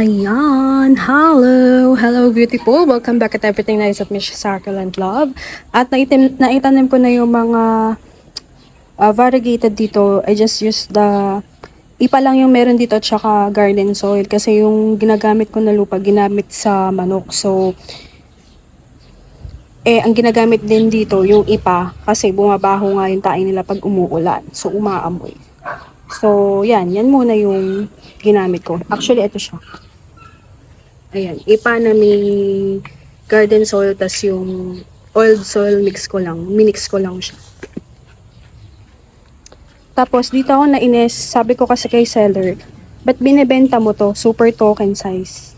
Ayan, hello beautiful, welcome back at Everything Nice at Miss Circle and Love. At naitanim ko na yung mga variegated dito. I just used the ipa lang yung meron dito at saka garden soil kasi yung ginagamit ko na lupa ginamit sa manok. So ang ginagamit din dito yung ipa kasi bumabaho nga yung tae nila pag umuulan. So umaamoy. So yan muna yung ginamit ko. Actually ito siya. Ayan, ipa na may garden soil, tas yung oiled soil minix ko lang siya. Tapos dito ako nainis, sabi ko kasi kay seller, ba't binebenta mo to? Super token size.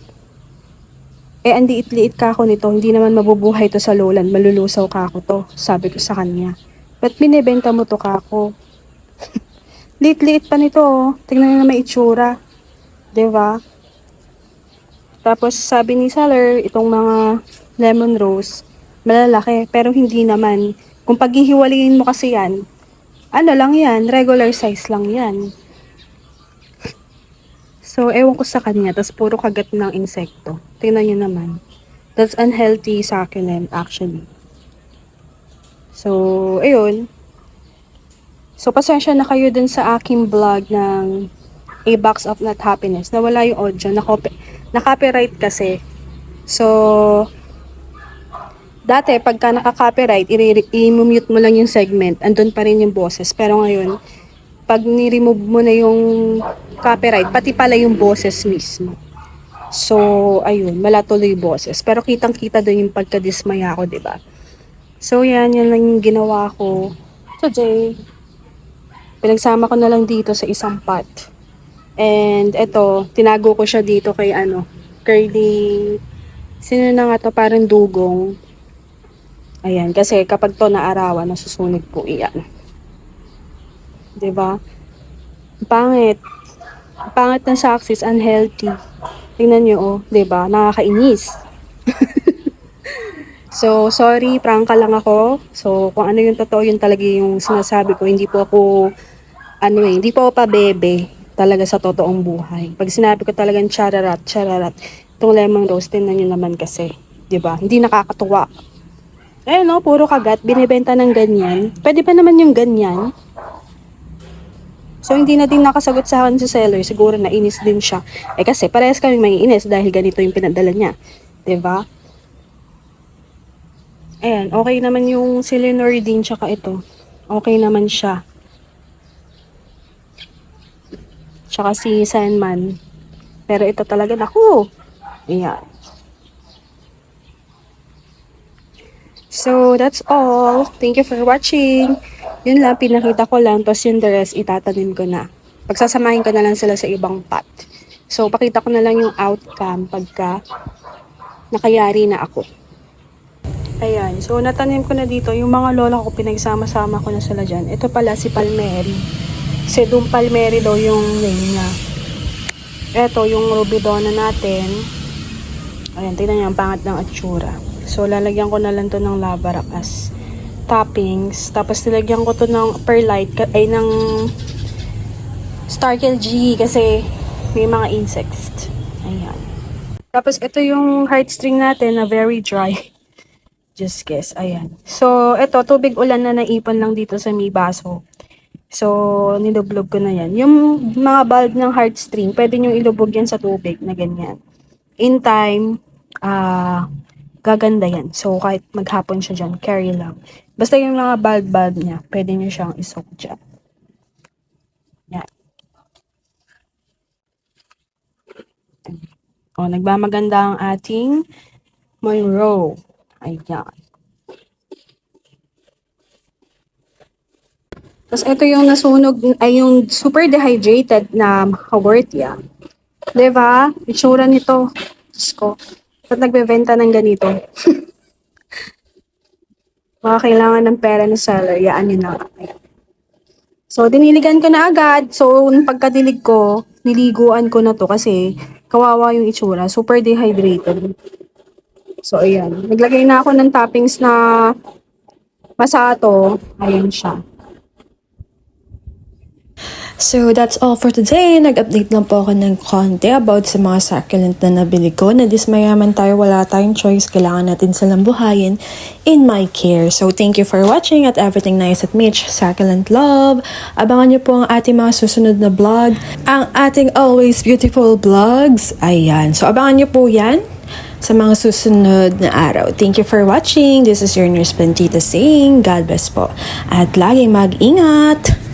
Ang liit-liit ka ako nito, hindi naman mabubuhay to sa lowland, malulusaw ka ako to, sabi ko sa kanya. Ba't binebenta mo to ka ako? Liit-liit pa nito, oh. Tingnan na may itsura. 'Di ba? Tapos sabi ni seller, itong mga lemon rose, malalaki, pero hindi naman. Kung paghihiwalayin mo kasi yan, ano lang yan, regular size lang yan. So, ewan ko sa kanya, tas puro kagat ng insekto. Tingnan nyo naman. That's unhealthy succulent actually. So, ayun. So, pasensya na kayo dun sa aking vlog ng A Box of Not Happiness. Nawala yung audio, na-copyright kasi. So, dati pagka naka-copyright, i-mute mo lang yung segment, andun pa rin yung boses. Pero ngayon, pag ni-remove mo na yung copyright, pati pala yung boses mismo. So, ayun, wala tuloy yung boses. Pero kitang-kita doon yung pagka-dismaya ko, 'di ba? So, yan lang yung ginawa ko today. Pinagsama ko na lang dito sa isang pot. And eto, tinago ko siya dito kay curly, sino na nga to, parang dugong. Ayan, kasi kapag to naarawan, nasusunog po iyan. 'Di ba? Pangit. Pangit ng success, unhealthy. Tingnan nyo, oh, 'di ba? Nakakainis. So, sorry, prangka lang ako. So, kung ano yung totoo, yun talaga yung sinasabi ko. Hindi po ako, hindi po ako pabebe talaga sa totoong buhay. Pag sinabi ko talagang chararat, itong lemon rose, tingnan nyo naman kasi. 'Di ba? Hindi nakakatuwa. No, puro kagat, binibenta ng ganyan. Pwede pa naman yung ganyan. So, hindi na din nakasagot sa akin si seller. Siguro nainis din siya. Kasi parehas kami maiinis dahil ganito yung pinadala niya. 'Di ba? Ayan, okay naman yung si Lenore din, tsaka ito. Okay naman siya. Tsaka si Sandman. Pero ito talaga, naku! Ayan. So, that's all. Thank you for watching. Yun lang, pinakita ko lang. Tapos yung the rest, itatanim ko na. Pagsasamahin ko na lang sila sa ibang pot. So, pakita ko na lang yung outcome pagka nakayari na ako. Ayan. So, natanim ko na dito. Yung mga lola ko, pinagsama-sama ko na sila dyan. Ito pala si Palmeri. Si Dum Palmeri daw yung name niya. Ito, yung Rubidona natin. Ayan, tingnan niyo ang pangat ng atsura. So, lalagyan ko na lang to ng lava rock as toppings. Tapos, nilagyan ko to ng perlite, ng Starkel G kasi may mga insects. Ayan. Tapos, ito yung heartstring natin na very dry. Just guess, ayan. So, ito, tubig ulan na naipon lang dito sa may baso. So, nilublog ko na yan. Yung mga bulb ng heartstring, pwede nyo ilubog yan sa tubig na ganyan. In time, gaganda yan. So, kahit maghapon siya dyan, carry lang. Basta yung mga bulb niya, pwede nyo siyang isok dyan. Yan. O, nagmamaganda ang ating Monroe. Ayan. Tapos ito yung nasunog, ay yung super dehydrated na Haworthia. Diba? Itsura nito. Diyos ko. Ba't nagbebenta ng ganito? Mga kailangan ng pera ng seller, yaan yun na. So, diniligan ko na agad. So, pagkadilig ko, niliguan ko na to kasi kawawa yung itsura. Super dehydrated. So, ayan. Naglagay na ako ng toppings na masato. Ayan siya. So that's all for today. Nag-update lang po ako ng konti about sa mga succulent na nabili ko. Nadismayaman tayo, wala tayong choice. Kailangan natin silang buhayin in my care. So thank you for watching at everything nice at Mitch Succulent Love. Abangan niyo po ang ating mga susunod na vlog. Ang ating always beautiful vlogs. Ayan. So abangan niyo po yan sa mga susunod na araw. Thank you for watching. This is your nurse Plantita saying God bless po. At laging mag-ingat.